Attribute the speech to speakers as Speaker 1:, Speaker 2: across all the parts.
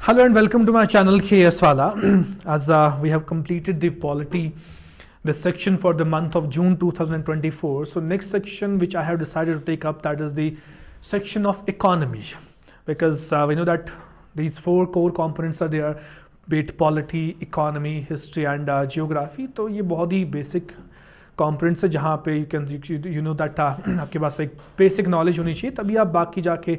Speaker 1: Hello and welcome to my channel KS Wala. As we have completed the polity, this section for the month of June 2024. So next section which I have decided to take up, that is the section of economy, because we know that these four core components are there, be it polity, economy, history and geography. तो ये बहुत ही basic components है जहाँ पे you know that आपके पास एक basic knowledge होनी चाहिए, तभी आप बाकी जाके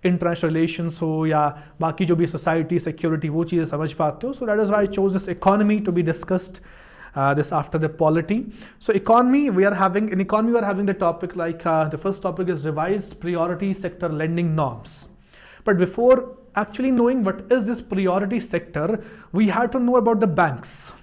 Speaker 1: इंटरनेशनल रिलेशंस हो या बाकी जो भी सोसाइटी सिक्योरिटी वो चीज़ें समझ पाते हो. So that is why I chose this economy to be discussed this after the polity. So economy, we are having the topic like the first topic is revised priority sector lending norms. But before actually knowing what is this priority sector, we have to know about the banks.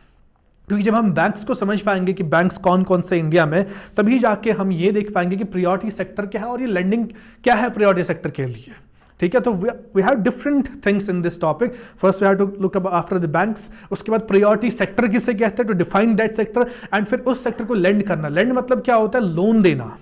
Speaker 1: क्योंकि जब हम banks को समझ पाएंगे कि banks कौन कौन से इंडिया में, तभी जाके हम ये देख पाएंगे कि प्रियोरिटी सेक्टर क्या है और ये लेंडिंग क्या है प्रियोरिटी सेक्टर के लिए. ठीक है, तो we have different things in this topic. First we have to look after the banks, उसके बाद प्रियोरिटी सेक्टर किसे कहते हैं, to define that sector, and फिर उस सेक्टर को लेंड करना. लेंड मतलब क्या होता है, लोन देना.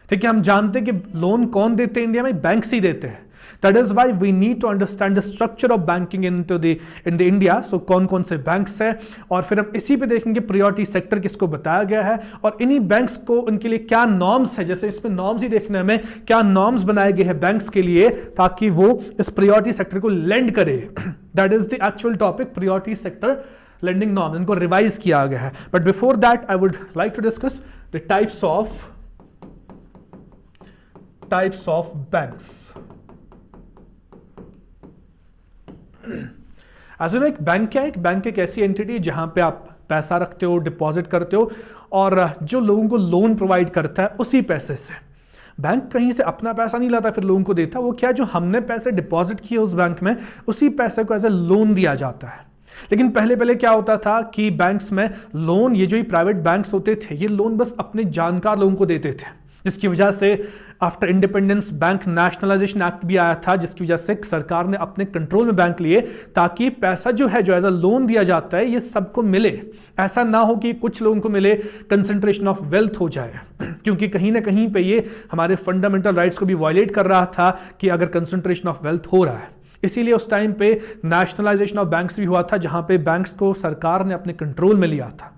Speaker 1: ठीक है, हम जानते हैं कि लोन कौन देते हैं इंडिया में, बैंक्स ही देते हैं. That is why we need to understand the structure of banking in the India. So कौन कौन से बैंक्स हैं, और फिर हम इसी पे देखेंगे प्रियोरिटी सेक्टर किसको बताया गया है, और इन्हीं बैंक्स को उनके लिए क्या नॉर्म्स है. जैसे इसमें नॉर्म्स ही देखने में क्या नॉर्म्स बनाए गए हैं बैंक्स के लिए ताकि वो इस प्रियोरिटी सेक्टर को लेंड करे. That is the actual topic, priority sector lending norm. इनको रिवाइज किया गया है. But before that I would like to discuss the types of banks. एक बैंक क्या है, एक बैंक एक ऐसी एंटिटी है जहां पे आप पैसा रखते हो, डिपॉजिट करते हो, और जो लोगों को लोन प्रोवाइड करता है उसी पैसे से. बैंक कहीं से अपना पैसा नहीं लाता फिर लोगों को देता. वो क्या, जो हमने पैसे डिपॉजिट किए उस बैंक में, उसी पैसे को एज ए लोन दिया जाता है. लेकिन पहले क्या होता था कि बैंक्स में लोन, ये जो ही प्राइवेट बैंक्स होते थे, ये लोन बस अपने जानकार लोगों को देते थे, जिसकी वजह से after independence bank nationalisation act भी आया था, जिसकी वजह से सरकार ने अपने कंट्रोल में बैंक लिए ताकि पैसा जो है, जो एज अ लोन दिया जाता है, ये सबको मिले. ऐसा ना हो कि कुछ लोगों को मिले, कंसंट्रेशन ऑफ वेल्थ हो जाए. क्योंकि कहीं ना कहीं पे ये हमारे फंडामेंटल राइट्स को भी वायलेट कर रहा था कि अगर कंसंट्रेशन ऑफ वेल्थ हो रहा है. इसीलिए उस टाइम पे नेशनलाइजेशन ऑफ बैंक्स भी हुआ था, जहां पे बैंक्स को सरकार ने अपने कंट्रोल में लिया था.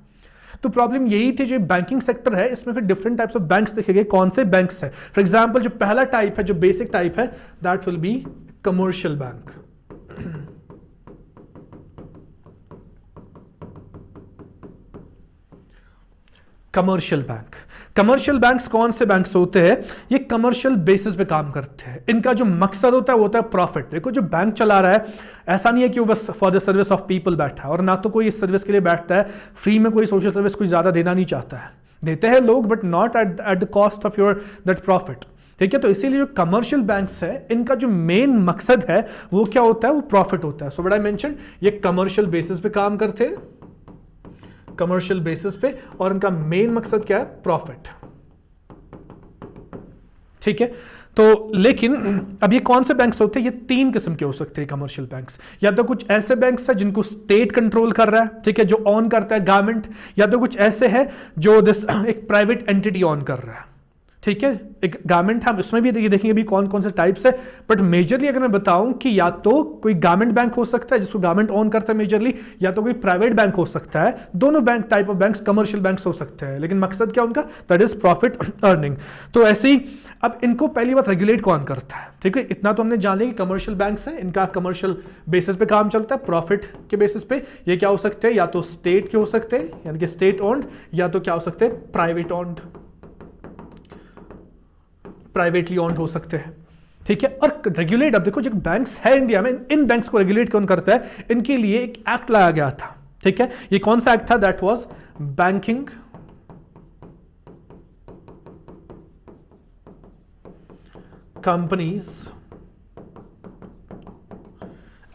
Speaker 1: तो प्रॉब्लम यही थी, जो बैंकिंग सेक्टर है इसमें फिर डिफरेंट टाइप्स ऑफ बैंक्स देखे गए. कौन से बैंक्स है, फॉर एग्जांपल जो पहला टाइप है, जो बेसिक टाइप है, that will be commercial bank. Commercial banks कौन से बैंक्स होते हैं, ये कमर्शियल बेसिस पे काम करते हैं. इनका जो मकसद होता है वो होता है प्रॉफिट. देखो, जो बैंक चला रहा है, ऐसा नहीं है कि वो बस for the service of people बैठा है, और ना तो कोई इस सर्विस के लिए बैठता है. फ्री में कोई सोशल सर्विस कोई ज्यादा देना नहीं चाहता है. देते हैं लोग, but not at the cost of your that profit. ठीक है, तो इसीलिए जो कमर्शियल बैंक्स है, इनका जो मेन मकसद है वो क्या होता है, वो प्रॉफिट होता है. सो व्हाट आई मेंशन, ये कमर्शियल बेसिस पे काम करते हैं, कमर्शियल बेसिस पे, और इनका मेन मकसद क्या है, प्रॉफिट. ठीक है, तो लेकिन अब ये कौन से बैंक्स होते हैं, ये तीन किस्म के हो सकते हैं कमर्शियल बैंक्स. या तो कुछ ऐसे बैंक्स है जिनको स्टेट कंट्रोल कर रहा है, ठीक है, जो ऑन करता है गवर्नमेंट, या तो कुछ ऐसे है जो एक प्राइवेट एंटिटी ऑन कर रहा है. ठीक है, एक गवर्नमेंट, हम इसमें भी देखेंगे अभी कौन कौन से टाइप्स है. बट मेजरली अगर मैं बताऊं कि या तो कोई गवर्नमेंट बैंक हो सकता है जिसको गवर्नमेंट ओन करता है मेजरली, या तो कोई प्राइवेट बैंक हो सकता है. दोनों bank type of banks commercial banks हो सकते हैं, लेकिन मकसद क्या उनका, दैट इज प्रॉफिट अर्निंग. तो ऐसे ही अब इनको पहली बात रेगुलेट कौन करता है. ठीक है, इतना तो हमने जान लिया कि कमर्शियल बैंक्स हैं, इनका कमर्शियल बेसिस पे काम चलता है, प्रॉफिट के बेसिस पे. ये क्या हो सकते हैं, या तो स्टेट के हो सकते हैं, यानी कि स्टेट ओन्ड, या तो क्या हो सकते हैं, प्राइवेट ओन्ड, प्राइवेटली ओन्ड हो सकते हैं. ठीक है, और रेगुलेट, अब देखो जो बैंक्स है इंडिया में, इन बैंक्स को रेगुलेट कौन करता है, इनके लिए एक एक्ट लाया गया था. ठीक है, ये कौन सा एक्ट था, that was banking companies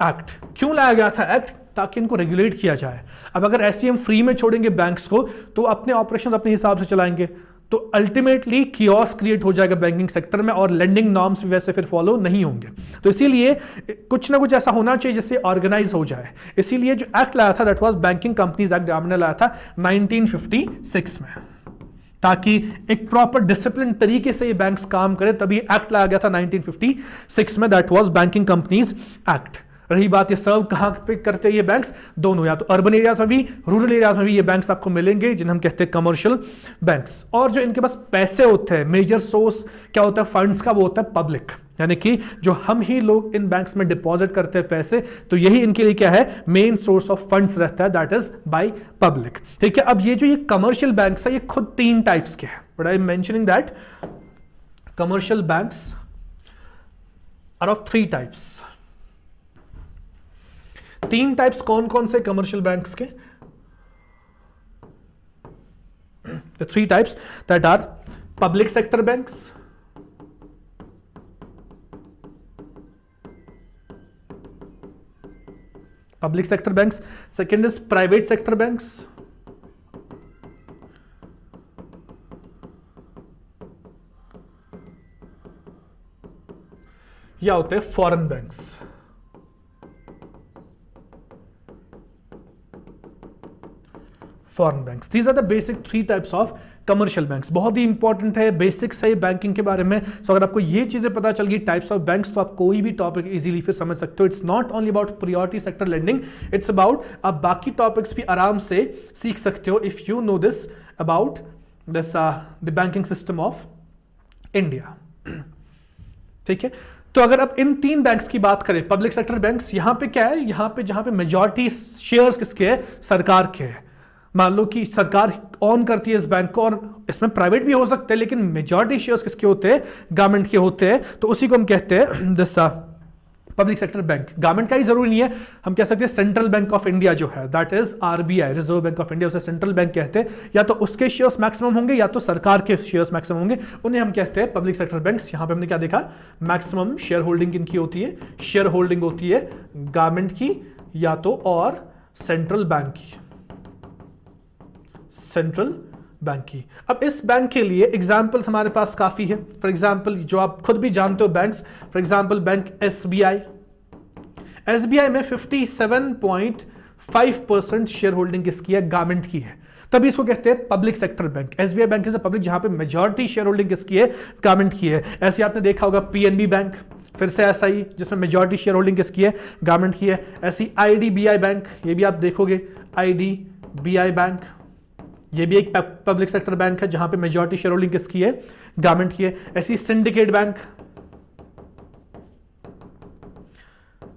Speaker 1: act. क्यों लाया गया था एक्ट, ताकि इनको रेगुलेट किया जाए. अब अगर ऐसे हम फ्री में छोड़ेंगे बैंक्स को, तो अपने ऑपरेशंस अपने हिसाब से चलाएंगे, तो अल्टीमेटली कियोस क्रिएट हो जाएगा बैंकिंग सेक्टर में, और लेंडिंग नॉर्म्स भी वैसे फिर फॉलो नहीं होंगे. तो इसीलिए कुछ ना कुछ ऐसा होना चाहिए जिससे ऑर्गेनाइज हो जाए. इसीलिए जो एक्ट लाया था, that was banking companies act, हमने लाया था 1956 में, ताकि एक प्रॉपर डिसिप्लिन तरीके से ये बैंक्स काम करे. तभी एक्ट लाया गया था 1956 में, that was banking companies act. रही बात ये सर्व कहाँ पे करते हैं ये बैंक्स, दोनों, या तो अर्बन एरियाज में भी, रूरल एरियाज में भी ये बैंक्स आपको मिलेंगे जिन्हें हम कहते हैं कमर्शियल बैंक्स। और जो इनके पास पैसे होते हैं, मेजर सोर्स क्या होता है फंड्स का, वो होता है पब्लिक, यानी कि जो हम ही लोग इन बैंक्स में डिपॉजिट करते हैं पैसे, तो यही इनके लिए क्या है, मेन सोर्स ऑफ फंड्स रहता है, दैट इज बाय पब्लिक। ठीक है, अब ये जो ये कमर्शियल बैंक्स है ये खुद 3 टाइप्स के हैं, but I am mentioning that commercial banks are of 3 types. 3 types कौन कौन से कमर्शियल बैंक्स के? The 3 types that are public sector banks, second is private sector banks, या होते हैं foreign banks. Foreign banks, these are the basic 3 types of commercial banks. बहुत ही important है, बेसिक्स है बैंकिंग के बारे में। सो अगर आपको ये चीजें पता चल गई टाइप्स ऑफ बैंक्स, तो आप कोई भी टॉपिक इजीली फिर समझ सकते हो। It's not only about priority sector lending, it's about आप बाकी टॉपिक्स भी आराम से सीख सकते हो if you know this about this the banking system of India. ठीक है, तो अगर आप इन 3 बैंक्स की बात करें, पब्लिक सेक्टर बैंक्स, यहां पे क्या है, यहां पे जहां पे मेजॉरिटी शेयर्स किसके है, सरकार के है। मान लो कि सरकार ऑन करती है इस बैंक को, और इसमें प्राइवेट भी हो सकते हैं, लेकिन मेजॉरिटी शेयर्स किसके होते हैं, गवर्नमेंट के होते हैं, तो उसी को हम कहते हैं this public sector bank. Government का ही जरूरी नहीं है, हम कह सकते हैं सेंट्रल बैंक ऑफ इंडिया जो है, that is RBI, reserve bank of India, उसे सेंट्रल बैंक कहते हैं। या तो उसके शेयर्स मैक्सिमम होंगे या तो सरकार के शेयर्स मैक्सिमम होंगे, उन्हें हम कहते हैं पब्लिक सेक्टर बैंक्स। यहां पे हमने क्या देखा, मैक्सिमम शेयर होल्डिंग किनकी होती है, शेयर होल्डिंग होती है गवर्नमेंट की या तो और सेंट्रल बैंक की, सेंट्रल बैंक की। अब इस बैंक के लिए एग्जांपल्स हमारे पास काफी है। फॉर एग्जांपल जो आप खुद भी जानते हो banks, for example bank SBI, SBI में 57.5% शेयर होल्डिंग किसकी है, गवर्नमेंट की है, तभी इसको कहते हैं public sector bank. SBI bank is public, जहां पे मेजॉरिटी शेयर होल्डिंग किसकी है, गवर्नमेंट की है। ऐसे आपने देखा होगा पीएनबी बैंक, फिर से ऐसा ही, जिसमें मेजॉरिटी शेयर होल्डिंग किसकी है, गवर्नमेंट की है। ऐसी आईडीबीआई बैंक, ये भी आप देखोगे आईडीबीआई बैंक, ये भी एक पब्लिक सेक्टर बैंक है जहां पे मेजॉरिटी शेयर होल्डिंग किसकी है, गवर्नमेंट की है। ऐसी सिंडिकेट बैंक,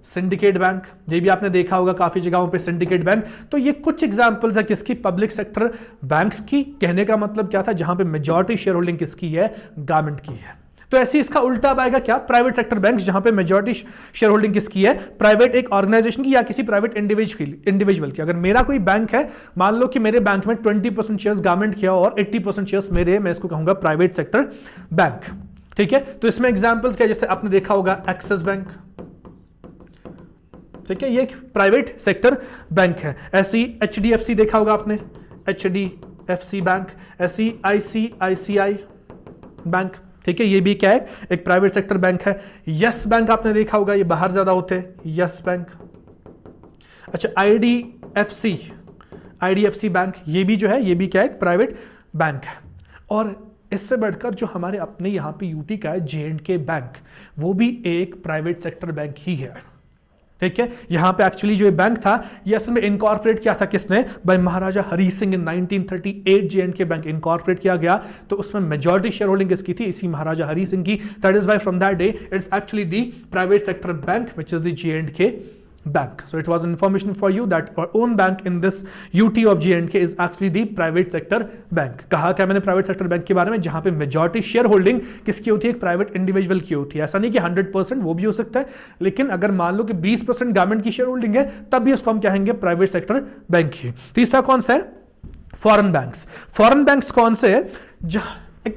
Speaker 1: सिंडिकेट बैंक, ये भी आपने देखा होगा काफी जगहों पे सिंडिकेट बैंक। तो ये कुछ एग्जांपल्स है किसकी, पब्लिक सेक्टर बैंक्स की। कहने का मतलब क्या था, जहां पे मेजॉरिटी शेयर होल्डिंग किसकी है, गवर्नमेंट की है। तो ऐसे इसका उल्टा आएगा क्या, प्राइवेट सेक्टर बैंक्स, जहां पे मेजॉरिटी शेयर होल्डिंग किसकी है, प्राइवेट एक ऑर्गेनाइजेशन की या किसी प्राइवेट इंडिविजुअल की। अगर मेरा कोई बैंक है, मान लो कि मेरे बैंक में 20% शेयर्स गवर्नमेंट किया और 80% शेयर्स मेरे, मैं इसको कहूंगा प्राइवेट सेक्टर बैंक। ठीक है, तो इसमें एग्जांपल्स क्या, जैसे आपने देखा होगा एक्सिस बैंक, ठीक है, ये एक प्राइवेट सेक्टर बैंक है। ऐसी एचडीएफसी देखा होगा आपने, एचडीएफसी बैंक। ऐसी आईसीआईसीआई बैंक, ठीक है, ये भी क्या है, एक प्राइवेट सेक्टर बैंक है। यस बैंक आपने देखा होगा, ये बाहर ज्यादा होते हैं, यस बैंक। अच्छा, आईडीएफसी बैंक, ये भी जो है, ये भी क्या है, एक प्राइवेट बैंक है। और इससे बढ़कर जो हमारे अपने यहाँ पे यूटी का है J&K बैंक, वो भी एक प्राइवेट सेक्टर बैंक ही है। ठीक है, यहां पे एक्चुअली जो ये बैंक था, ये असल में इनकॉर्पोरेट किया था किसने, बाय महाराजा हरी सिंह इन 1938 J&K बैंक इनकॉर्पोरेट किया गया। तो उसमें मेजॉरिटी शेयर होल्डिंग किसकी थी, इसी महाराजा हरी सिंह की। That is why from that day it's actually the private sector bank which is the J&K bank. So it was information for you that our own bank in this UT of J&K is actually the private sector bank. कहा क्या मैंने private sector bank के बारे में, जहां पे majority share holding किसकी होती है, एक प्राइवेट इंडिविजुअल की होती है। ऐसा नहीं कि 100%, वो भी हो सकता है, लेकिन अगर मान लो कि 20% गवर्नमेंट की शेयर होल्डिंग है, तब भी उसको हम कहेंगे प्राइवेट सेक्टर बैंक ही। तीसरा कौन सा है, फॉरेन बैंक्स। फॉरेन बैंक्स कौन से है,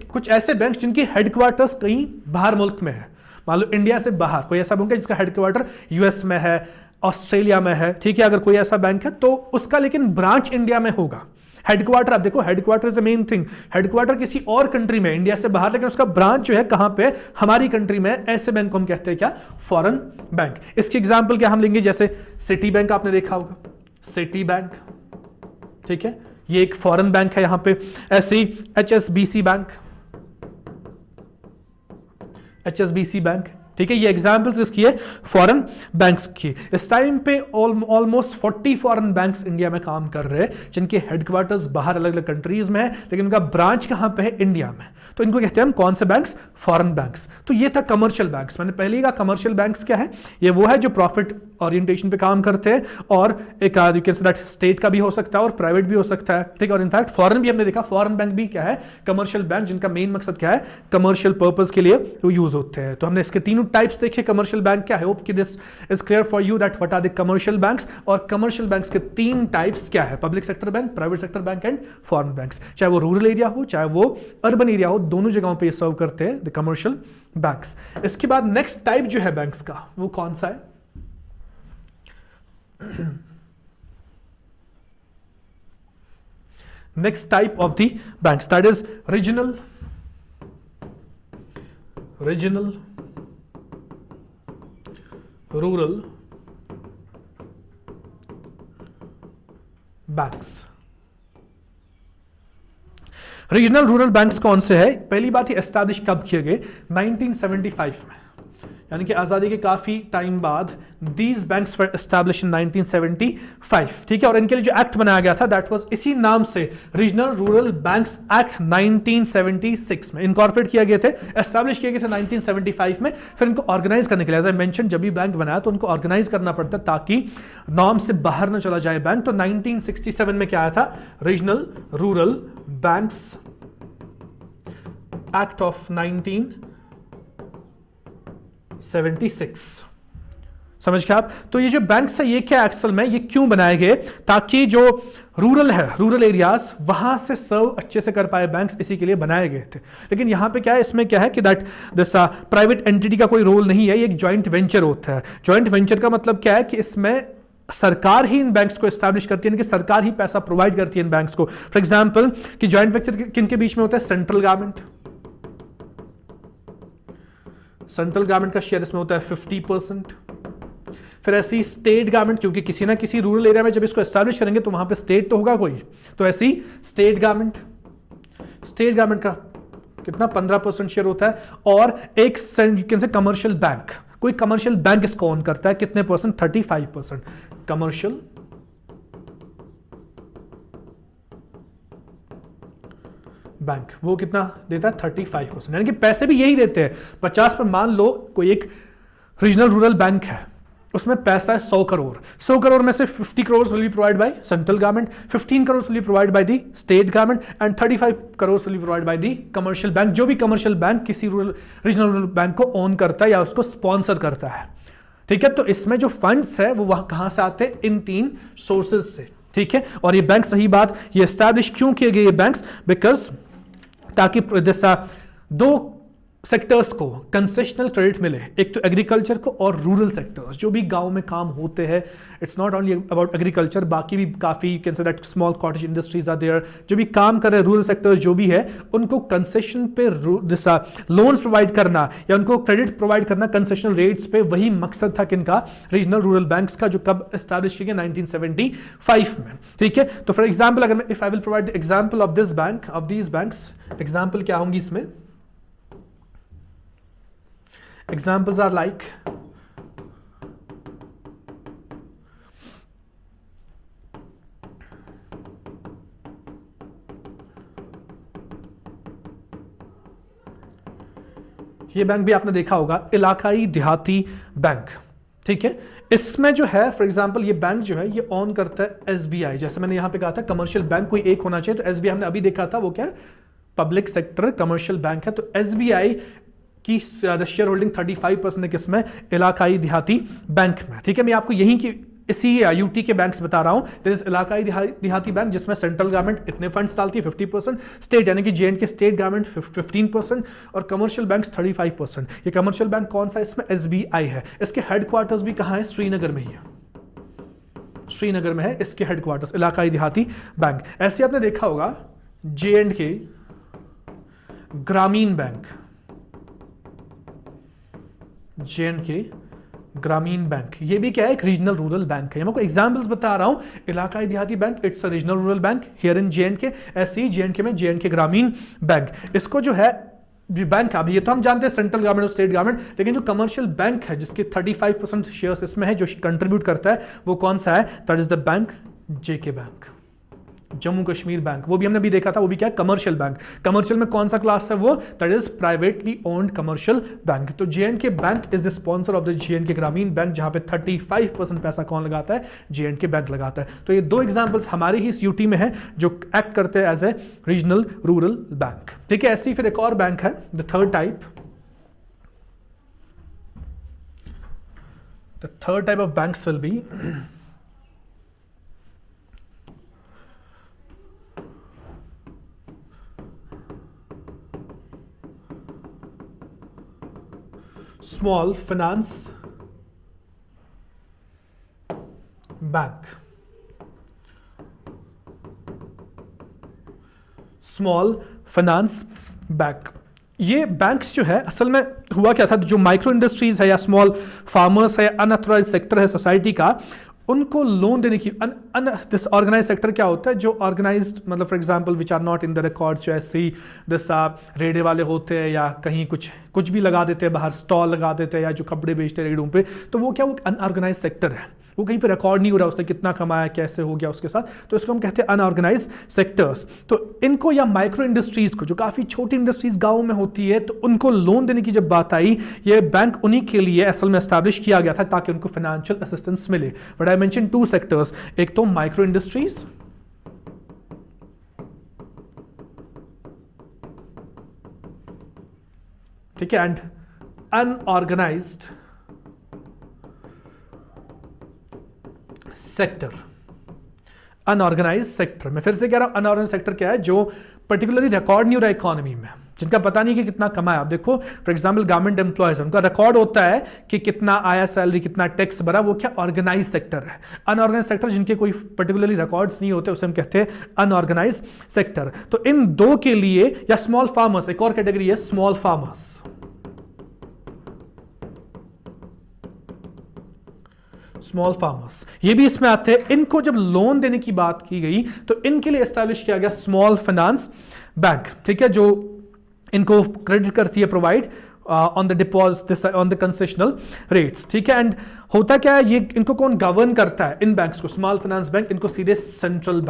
Speaker 1: कुछ ऐसे बैंक जिनकी हेडक्वार्टर्स कहीं बाहर मुल्क में है। मान लो इंडिया से बाहर कोई ऐसा बैंक है जिसका हेडक्वार्टर यूएस में है, ऑस्ट्रेलिया में है, ठीक है, अगर कोई ऐसा बैंक है तो उसका लेकिन ब्रांच इंडिया में होगा। हेडक्वार्टर, आप देखो headquarter is the main thing, headquarter किसी और कंट्री में, इंडिया से बाहर, लेकिन उसका ब्रांच जो है कहां पे, हमारी कंट्री में, ऐसे बैंक को हम कहते हैं क्या, फॉरेन बैंक। इसकी एग्जांपल क्या हम लेंगे, जैसे सिटी बैंक आपने देखा होगा, सिटी बैंक, ठीक है, ये एक फॉरेन बैंक है यहां पे। ऐसे HSBC बैंक, HSBC बैंक ठीक है, ये एग्जाम्पल्स किसकी है, फॉरेन बैंक्स की। इस टाइम पे ऑलमोस्ट 40 फॉरेन बैंक्स इंडिया में काम कर रहे हैं, जिनके हेडक्वार्टर्स बाहर अलग अलग कंट्रीज में है, लेकिन उनका ब्रांच कहां पे है, इंडिया में। तो इनको कहते हैं हम कौन से बैंक्स, फॉरेन बैंक्स। तो ये था कमर्शियल बैंक्स। मैंने पहले ही कहा कमर्शियल बैंक्स क्या है, ये वो है जो प्रॉफिट ओरिएंटेशन पे काम करते हैं, और एक you can say that state का भी हो सकता है और प्राइवेट भी हो सकता है, ठीक है। और इनफैक्ट फॉरेन भी हमने देखा, फॉरेन बैंक भी क्या है, कमर्शियल बैंक, जिनका मेन मकसद क्या है, कमर्शियल पर्पस के लिए वो यूज होते हैं। तो हमने इसके तीनों टाइप्स देखे, कमर्शियल बैंक क्या है। होप कि this is clear for you that what are the commercial banks, और कमर्शियल बैंक्स के तीन टाइप्स क्या है, public sector bank, private sector bank and foreign banks. चाहे वो रूरल एरिया हो चाहे वो अर्बन एरिया हो, दोनों जगहों पे सर्व करते हैं द कमर्शियल बैंक्स। इसके बाद नेक्स्ट टाइप जो है बैंक्स का, वो कौन सा है, next type of the banks, that is regional rural banks। Regional rural banks कौन से है, पहली बात ये एस्टैब्लिश कब किए गए, 1975 में, यानी कि आजादी के काफी टाइम बाद these banks were establish in 1975, ठीक है। और इनके लिए जो एक्ट बनाया गया था दैट वाज इसी नाम से, रीजनल रूरल बैंक्स एक्ट 1976 में इनकॉर्पोरेट किए गए थे, एस्टैब्लिश किए गए थे 1975 में। फिर इनको ऑर्गेनाइज करने के लिए, एज आई मेंशन, जब भी बैंक बनाया तो उनको ऑर्गेनाइज करना पड़ता ताकि नॉर्म से बाहर न चला जाए बैंक। तो 1967 में क्या आया था, regional rural banks act of 1976, समझ गए आप। तो ये जो बैंक्स है ये क्या एक्चुअल में, ये क्यों बनाए गए, ताकि जो रूरल है, रूरल एरियाज, वहां से सर्व अच्छे से कर पाए बैंक्स, इसी के लिए बनाए गए थे। लेकिन यहां पे क्या है, इसमें क्या है कि दैट दिस प्राइवेट एंटिटी का कोई रोल नहीं है, ये एक जॉइंट वेंचर होता है। जॉइंट वेंचर का मतलब क्या है कि इसमें सरकार ही इन बैंक्स को एस्टैब्लिश करती है, कि सरकार ही पैसा प्रोवाइड करती है इन बैंक्स को। फॉर एग्जांपल कि जॉइंट वेंचर किन के बीच में होता है, सेंट्रल गवर्नमेंट, सेंट्रल गवर्नमेंट का शेयर इसमें होता है 50%। फिर ऐसी स्टेट गवर्नमेंट, क्योंकि किसी ना किसी रूरल एरिया में जब इसको एस्टैब्लिश करेंगे तो वहां पे स्टेट तो होगा कोई, तो ऐसी स्टेट गवर्नमेंट का कितना 15% शेयर होता है। और एक से कमर्शियल बैंक, कोई कमर्शियल बैंक इसको ओन करता है, कितने परसेंट, 35%। कमर्शियल बैंक वो कितना देता है, 35%, यानी कि पैसे भी यही देते हैं। 50 पर मान लो कोई एक रीजनल रूरल बैंक है, उसमें पैसा है 100 करोड़, 100 करोड़ में से 50 crore will be provide by central government, 15 crore will be provide by the state government and 35 crore will be provide by the commercial bank, जो भी कमर्शियल बैंक किसी रीजनल रूरल बैंक को ओन करता है या उसको स्पॉन्सर करता है, ठीक है। तो इसमें जो फंड्स है वो वहां कहां से आते हैं, इन तीन सोर्सेज से, ठीक है। और ये बैंक, सही बात, ये एस्टैब्लिश क्यों किए गए ये बैंक्स, बिकॉज ताकि दो सेक्टर्स को कंसेशनल क्रेडिट मिले, एक तो एग्रीकल्चर को और रूरल सेक्टर्स, जो भी गांव में काम होते हैं, it's not only about agriculture, बाकी भी काफ़ी can say that small cottage industries are there, जो भी काम कर रहे हैं रूरल सेक्टर्स जो भी है, उनको कंसेशन पे लोन्स प्रोवाइड करना या उनको क्रेडिट प्रोवाइड करना कंसेशनल रेट्स पे, वही मकसद था किनका, रीजनल रूरल बैंक्स का, जो कब एस्टैब्लिश किए गए 1975 में, ठीक है। तो फॉर एग्जाम्पल अगर मैं if I will provide the example of this bank, of these banks, example क्या होंगी इसमें, examples are like ये बैंक भी आपने देखा होगा, इलाकाई देहाती बैंक, ठीक है। इसमें जो है फॉर एग्जांपल ये बैंक जो है ये ऑन करता है एसबीआई, जैसे मैंने यहां पे कहा था कमर्शियल बैंक कोई एक होना चाहिए, तो एसबीआई हमने अभी देखा था वो क्या है, पब्लिक सेक्टर कमर्शियल बैंक है। तो एसबीआई की शेयर होल्डिंग 35% है किसमें, इलाकाई देहाती बैंक में, ठीक है। मैं आपको यहीं की इसी यूटी के बैंक्स बता रहा हूं, दिस इलाकाई देहाती बैंक जिसमें सेंट्रल गवर्नमेंट इतने फंड्स डालती है 50%, स्टेट यानी कि जेएंडके स्टेट गवर्नमेंट 15% और कमर्शियल बैंक्स 35%। ये कमर्शियल बैंक कौन सा है, इसमें एसबीआई है। इसके हेडक्वार्टर्स भी कहां है, श्रीनगर में ही है, श्रीनगर में है इसके हेडक्वार्टर्स, इलाकाई देहाती बैंक। ऐसे आपने देखा होगा J&K Gramin bank, J&K Gramin bank, ये भी क्या है, एक रीजनल रूरल बैंक है। मैं आपको एग्जांपल्स बता रहा हूं, इलाकाई देहाती bank it's a regional rural bank here in J&K, ऐसे ही जेएंडके में जेएंडके ग्रामीण बैंक, इसको जो है बैंक, अब ये तो हम जानते हैं सेंट्रल गवर्नमेंट और स्टेट गवर्नमेंट, लेकिन जो कमर्शियल बैंक है जिसके 35% शेयर्स इसमें है, जो कंट्रीब्यूट करता है, वो कौन सा है? That is the bank JK bank, Jammu Kashmir bank. वो भी हमने भी देखा था, वो भी क्या है? Commercial bank. कमर्शियल में कौन सा क्लास है वो? That is privately owned commercial bank. तो J and K bank is the sponsor of the J and K Gramin bank, जहां पे 35% पैसा कौन लगाता है? जेएंडके बैंक लगाता है। तो ये दो एग्जांपल्स हमारे ही इस यूटी में है जो एक्ट करते हैं as a regional rural bank. ठीक है, ऐसे ही फिर एक और बैंक है, the third type of banks will be small finance bank. Small finance bank, ये बैंक्स जो है असल में हुआ क्या था, जो माइक्रो इंडस्ट्रीज है या स्मॉल फार्मर्स है, अनऑथराइज्ड सेक्टर है सोसाइटी का, उनको लोन देने की, दिस ऑर्गेनाइज सेक्टर क्या होता है? जो ऑर्गेनाइज्ड, मतलब for example which are not in the record, जो ऐसे ही दिस रेडे वाले होते हैं या कहीं कुछ भी लगा देते हैं, बाहर स्टॉल लगा देते हैं या जो कपड़े बेचते हैं रेडों पे, तो वो क्या, वो अनऑर्गेनाइज सेक्टर है, वो कहीं पे रिकॉर्ड नहीं हो रहा उसने कितना कमाया, कैसे हो गया उसके साथ, तो इसको हम कहते हैं अनऑर्गेनाइज सेक्टर्स। तो इनको या माइक्रो इंडस्ट्रीज को, जो काफ़ी छोटी इंडस्ट्रीज गाँव में होती है, तो उनको लोन देने की जब बात आई, ये बैंक उन्हीं के लिए असल में एस्टैब्लिश किया गया था ताकि उनको फाइनेंशियल असिस्टेंस मिले। But I mention two sectors, एक तो माइक्रो इंडस्ट्रीज, ठीक है, and unorganised sector. Unorganised sector, मैं फिर से कह रहा हूं, अनऑर्गेनाइज सेक्टर क्या है? जो पर्टिकुलरली रिकॉर्ड नहीं हो रहा इकोनॉमी में, जिनका पता नहीं कि कितना कमाया। आप देखो फॉर एग्जांपल गवर्नमेंट एम्प्लॉयज, उनका रिकॉर्ड होता है कि कितना आया सैलरी, कितना टैक्स भरा, वो क्या ऑर्गेनाइज सेक्टर है। अनऑर्गेनाइज सेक्टर जिनके कोई पर्टिकुलरली रिकॉर्ड्स नहीं होते, उसे हम कहते हैं अनऑर्गेनाइज सेक्टर। तो इन दो के लिए, या स्मॉल फार्मर्स, एक और कैटेगरी है स्मॉल फार्मर्स, स्मॉल फार्मर्स, ये भी इसमें आते हैं। इनको जब लोन देने की बात की गई तो इनके लिए एस्टैब्लिश किया गया स्मॉल फाइनेंस बैंक, ठीक है, जो इनको क्रेडिट करती है, provide on the deposit, on the concessional rates, ठीक है। एंड होता क्या है, ये इनको कौन गवर्न करता है इन बैंक्स को? स्मॉल फाइनेंस बैंक, इनको सीधे central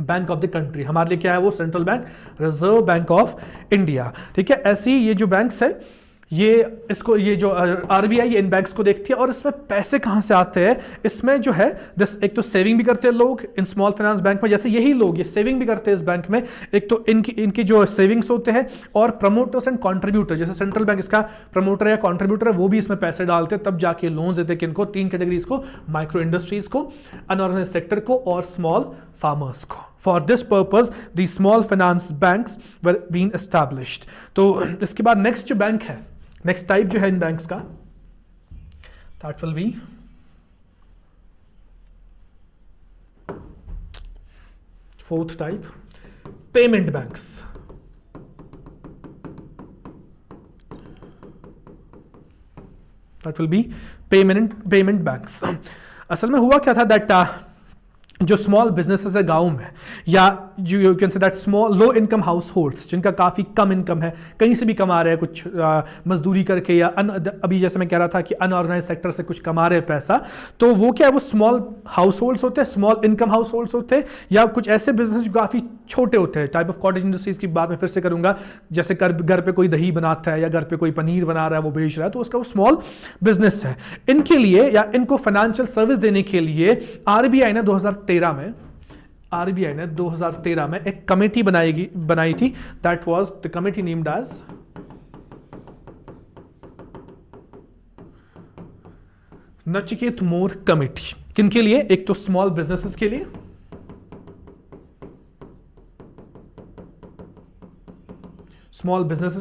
Speaker 1: bank of the country, हमारे लिए क्या है वो? Central bank, reserve bank of India, ठीक है। ऐसी ये जो बैंक्स है, ये जो आरबीआई इन बैंक्स को देखती है, और इसमें पैसे कहां से आते हैं? इसमें जो है एक तो सेविंग भी करते हैं लोग इन स्मॉल फाइनेंस बैंक में, जैसे यही लोग ये सेविंग भी करते हैं इस बैंक में। एक तो इनकी जो सेविंग्स होते हैं, और प्रमोटर्स एंड कॉन्ट्रीब्यूटर, जैसे सेंट्रल बैंक इसका प्रमोटर या कॉन्ट्रीब्यूटर है, वो भी इसमें पैसे डालते हैं, तब जाके लोन देते हैं किनको? तीन कैटेगरीज को, माइक्रो इंडस्ट्रीज को, अनऑर्गेनाइज सेक्टर को, और स्मॉल फार्मर्स को। For this purpose the small finance banks were been established. तो इसके बाद नेक्स्ट जो बैंक है, नेक्स्ट टाइप जो है इन बैंक्स का, that will be fourth type, payment banks. That will be payment banks. असल में हुआ क्या था, दैट जो स्मॉल बिजनेसेस है गांव में, या you can say that small low income house holds, जिनका काफ़ी कम इनकम है, कहीं से भी कमा रहे हैं कुछ मजदूरी करके, या अभी जैसे मैं कह रहा था कि अनऑर्गेनाइज सेक्टर से कुछ कमा रहे हैं पैसा, तो वो क्या है, वो स्मॉल हाउस होल्ड्स होते हैं, स्मॉल इनकम हाउस होल्ड्स होते हैं, या कुछ ऐसे बिजनेस जो काफ़ी छोटे होते हैं। टाइप ऑफ कॉटेज इंडस्ट्रीज की बात मैं फिर से करूंगा, जैसे घर पे कोई दही बनाता है या घर पे कोई पनीर बना रहा है, वो बेच रहा है, तो उसका वो स्मॉल बिजनेस है। इनके लिए या इनको फाइनेंशियल सर्विस देने के लिए आरबीआई ने 2013 में एक कमेटी बनाई थी, that was the committee named as Nachiket Mor committee. किनके लिए? एक तो स्मॉल बिजनेसेस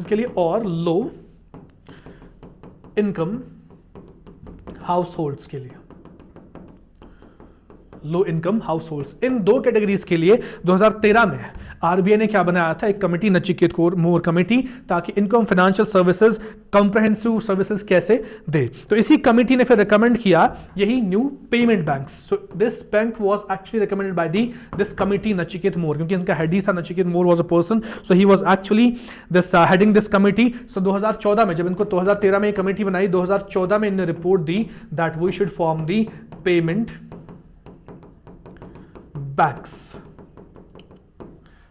Speaker 1: के लिए, और लो इनकम हाउस होल्ड्स के लिए, लो इनकम हाउस होल्ड्स। इन दो कैटेगरीज के लिए 2013 में आरबीआई ने क्या बनाया था, एक कमेटी, नचिकेत मोर कमेटी, ताकि इनको हम फाइनेंशियल सर्विसेज, कॉम्प्रहेंसिव सर्विसेज कैसे दे। तो इसी कमेटी ने फिर रिकमेंड किया यही new payment banks. So this bank was actually recommended by this committee Nachiket Mor, क्योंकि इनका हेड ही था Nachiket Mor was a person, so he was actually this heading this committee. So 2014 में, जब इनको 2013 में कमेटी बनाई, 2014 में इन्होंने रिपोर्ट दी that we should form the payment banks,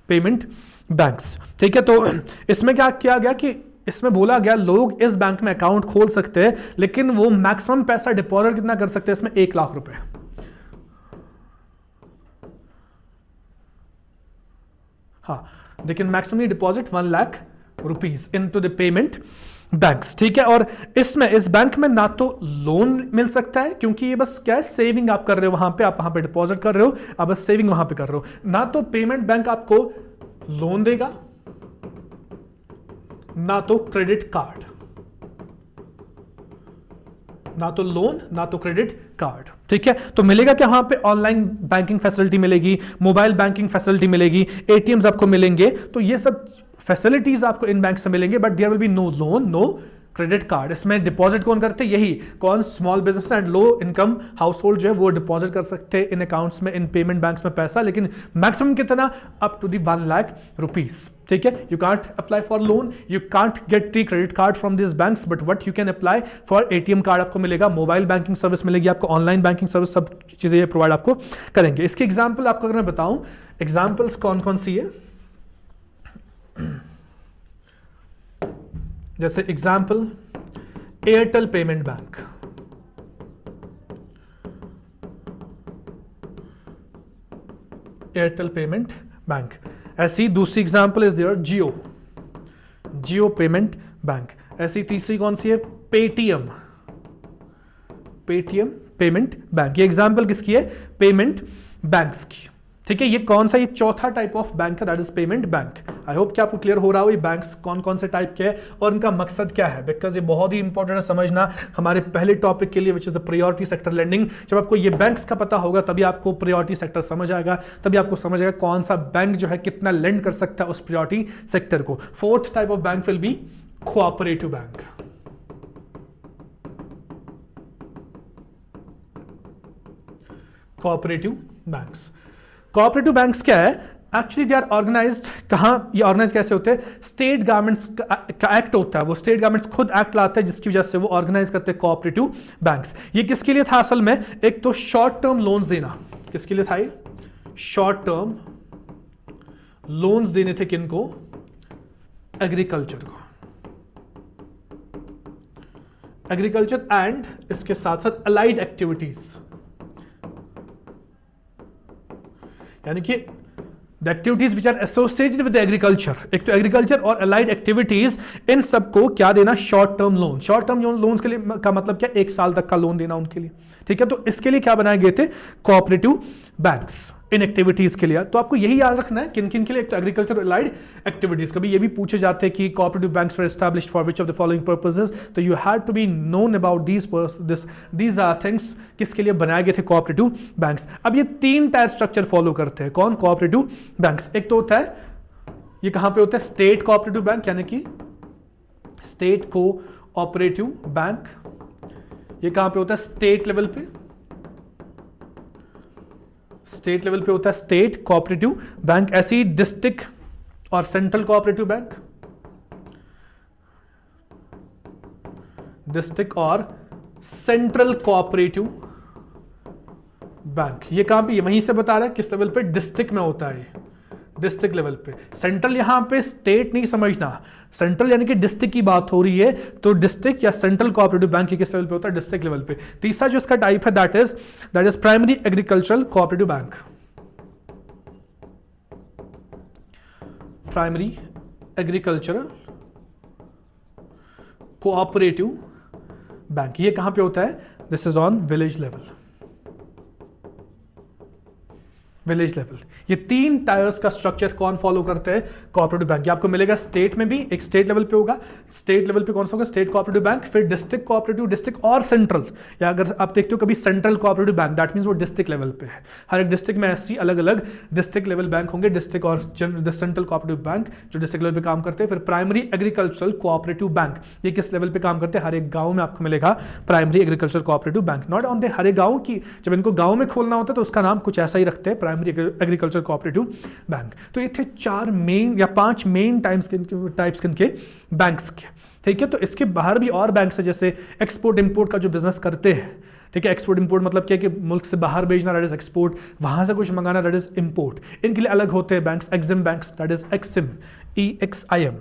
Speaker 1: payment banks. ठीक है, तो इसमें क्या किया गया कि इसमें बोला गया लोग इस बैंक में अकाउंट खोल सकते हैं, लेकिन वो मैक्सिमम पैसा डिपॉजिट कितना कर सकते हैं इसमें, 1 लाख रुपए। हाँ, लेकिन maximum deposit 1 lakh rupees into the payment banks. ठीक है, और इसमें इस बैंक में ना तो लोन मिल सकता है, क्योंकि ये बस क्या है, सेविंग आप कर रहे हो वहां पे, आप वहां पे डिपॉजिट कर रहे हो, आप बस सेविंग वहां पे कर रहे हो, ना तो पेमेंट बैंक आपको लोन देगा, ना तो क्रेडिट कार्ड, ना तो लोन, ना तो क्रेडिट कार्ड। ठीक है, तो मिलेगा क्या वहां पे, ऑनलाइन बैंकिंग फैसिलिटी मिलेगी, मोबाइल बैंकिंग फैसिलिटी मिलेगी, एटीएम्स आपको मिलेंगे, तो ये सब फैसिलिटीज आपको इन बैंक से मिलेंगे, but there will be no loan, no credit card. इसमें डिपॉजिट कौन करते हैं, यही कौन, small business and low income household जो है वो डिपॉजिट कर सकते हैं इन अकाउंट्स में, इन पेमेंट बैंक्स में पैसा, लेकिन मैक्सिमम कितना, up to the 1 lakh rupees. ठीक है, you can't apply for loan, you can't get the credit card from this banks, but what you can apply for, ATM card आपको मिलेगा, मोबाइल बैंकिंग सर्विस मिलेगी आपको, ऑनलाइन बैंकिंग सर्विस, सब चीजें ये provide आपको करेंगे। इसके एग्जाम्पल आपको अगर मैं बताऊं, एग्जाम्पल्स कौन कौन सी है, जैसे example Airtel payment bank, Airtel payment bank. ऐसी दूसरी example is there Jio, Jio payment bank. ऐसी तीसरी कौन सी है, पेटीएम, पेटीएम पेमेंट बैंक। ये एग्जाम्पल किसकी है, पेमेंट बैंक्स की। ठीक है, ये कौन सा, ये चौथा टाइप ऑफ बैंक है, that is payment bank. I hope कि आपको क्लियर हो रहा हो ये बैंक्स कौन कौन से टाइप के हैं और इनका मकसद क्या है, बिकॉज ये बहुत ही इंपॉर्टेंट है समझना हमारे पहले टॉपिक के लिए, which is the priority sector lending. जब आपको ये बैंक्स का पता होगा तभी आपको प्रायोरिटी सेक्टर समझ आएगा, तभी आपको समझ आएगा कौन सा बैंक जो है कितना लेंड कर सकता है उस प्रायोरिटी सेक्टर को। Fourth type of bank will be cooperative bank. Cooperative banks, cooperative banks क्या है, एक्चुअली दे आर ऑर्गेनाइज्ड, कहां ये ऑर्गेनाइज कैसे होते हैं, स्टेट गवर्नमेंट्स का एक्ट होता है, वो स्टेट गवर्नमेंट्स खुद एक्ट लाते हैं जिसकी वजह से वो ऑर्गेनाइज करते हैं कोऑपरेटिव बैंक्स। ये किसके लिए था असल में, एक तो शॉर्ट टर्म लोन्स देना, किसके लिए था ये, शॉर्ट टर्म लोन्स देने थे किनको, एग्रीकल्चर को, एग्रीकल्चर एंड इसके साथ साथ अलाइड एक्टिविटीज, यानी कि the activities which are associated with agriculture, एक तो एग्रीकल्चर और अलाइड एक्टिविटीज, इन सबको क्या देना, short term loan. Short term loans के लिए का मतलब क्या, 1 साल तक का लोन देना उनके लिए। ठीक है, तो इसके लिए क्या बनाए गए थे, कोऑपरेटिव बैंक्स, इन एक्टिविटीज के लिए। तो आपको यही याद रखना है किन किन के लिए, एक तो एग्रीकल्चर और अलाइड एक्टिविटीज। कभी ये भी पूछे जाते हैं कि cooperative banks were established for which of the following purposes, तो you have to be known about these are things, किसके लिए बनाए गए थे कोऑपरेटिव बैंक्स। अब ये 3 टायर स्ट्रक्चर फॉलो करते हैं कौन, कोऑपरेटिव बैंक्स। एक तो होता है, ये कहां पे होता है, स्टेट कोऑपरेटिव बैंक, यानी कि स्टेट कोऑपरेटिव बैंक, ये कहां पे होता है, स्टेट लेवल पे, स्टेट लेवल पे होता है स्टेट कोऑपरेटिव बैंक। ऐसी डिस्ट्रिक्ट और सेंट्रल कोऑपरेटिव बैंक, डिस्ट्रिक्ट और सेंट्रल कोऑपरेटिव बैंक, ये कहां पे, ये वहीं से बता रहा है किस लेवल पे, डिस्ट्रिक्ट में होता है, डिस्ट्रिक्ट लेवल पे। सेंट्रल यहां पे स्टेट नहीं समझना, सेंट्रल यानी कि डिस्ट्रिक्ट की बात हो रही है, तो डिस्ट्रिक्ट या सेंट्रल कोऑपरेटिव बैंक किस लेवल पे होता है, डिस्ट्रिक्ट लेवल पे। तीसरा जो इसका टाइप है that is primary agricultural cooperative bank, primary agricultural cooperative bank. ये कहां पे होता है, this is on village level, village level. ये 3 टायर्स का स्ट्रक्चर कौन फॉलो करते हैं? Cooperative bank. ये आपको मिलेगा स्टेट में भी, एक स्टेट लेवल पे होगा, स्टेट लेवल पे कौन सा होगा? स्टेट कोऑपरेटिव बैंक, फिर डिस्ट्रिक्ट कोऑपरेटिव, डिस्ट्रिक्ट और सेंट्रल, या अगर आप देखते हो कभी central cooperative bank, that means वो डिस्ट्रिक्ट लेवल पे है। हर एक डिस्ट्रिक्ट में ऐसी अलग अलग डिस्ट्रिक्ट लेवल बैंक होंगे, डिस्ट्रिक्ट और सेंट्रल कोऑपरेटिव बैंक जो डिस्ट्रिक्ट लेवल पे काम करते हैं। फिर प्राइमरी एग्रीकल्चरल कोऑपरेटिव बैंक, ये किस लेवल पे काम करते हैं? हर एक गांव में आपको मिलेगा primary agriculture cooperative bank. Not on the हर एक गांव की, जब इनको गांव में खोलना होता है तो उसका नाम कुछ ऐसा ही रखते हैं, प्राइमरी एग्रीकल्चर कोऑपरेटिव बैंक। तो ये थे 4 मेन या 5 मेन टाइप्स के बैंक्स के, ठीक है। तो इसके बाहर भी और बैंक्स है, जैसे एक्सपोर्ट इंपोर्ट का जो बिजनेस करते हैं, ठीक है। एक्सपोर्ट इंपोर्ट मतलब क्या है कि मुल्क से बाहर भेजना, दैट इज एक्सपोर्ट, वहां से कुछ मंगाना, दैट इज इंपोर्ट। इनके लिए अलग होते हैं banks, EXIM banks, that is EXIM, EXIM।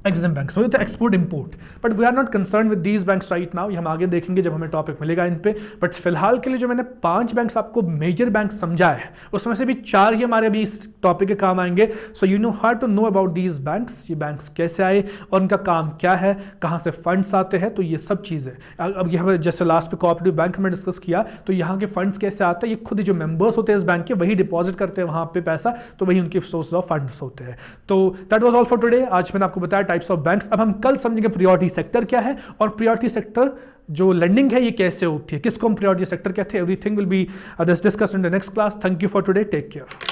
Speaker 1: EXIM bank, so export import, but we are not concern with these banks right now, ये हम आगे देखेंगे जब हमें टॉपिक मिलेगा इन पे। बट फिलहाल के लिए जो मैंने 5 बैंक्स आपको मेजर बैंक समझा है, उसमें से भी 4 ही हमारे अभी इस टॉपिक के काम आएंगे। So you know how to know about these banks, ये बैंक्स कैसे आए और उनका काम क्या है, कहाँ से फंड्स आते हैं, तो ये सब चीज़ें। अब यहाँ जैसे लास्ट पे कोऑपरेटिव बैंक में डिस्कस किया, तो यहाँ के फंड्स कैसे आते हैं, ये खुद ही जो मेंबर्स होते हैं इस बैंक के वही डिपॉजिट करते हैं वहाँ पे पैसा, तो वही उनके सोर्स ऑफ फंड्स होते हैं। तो that was all for today. आज मैंने आपको बताया टाइप्स ऑफ बैंक्स। अब हम कल समझेंगे प्रायोरिटी सेक्टर क्या है और प्रायोरिटी सेक्टर जो लेंडिंग है ये कैसे होती है, किसको हम प्रायोरिटी सेक्टर कहते हैं। Everything will be discussed in the next class. Thank you for today, take care.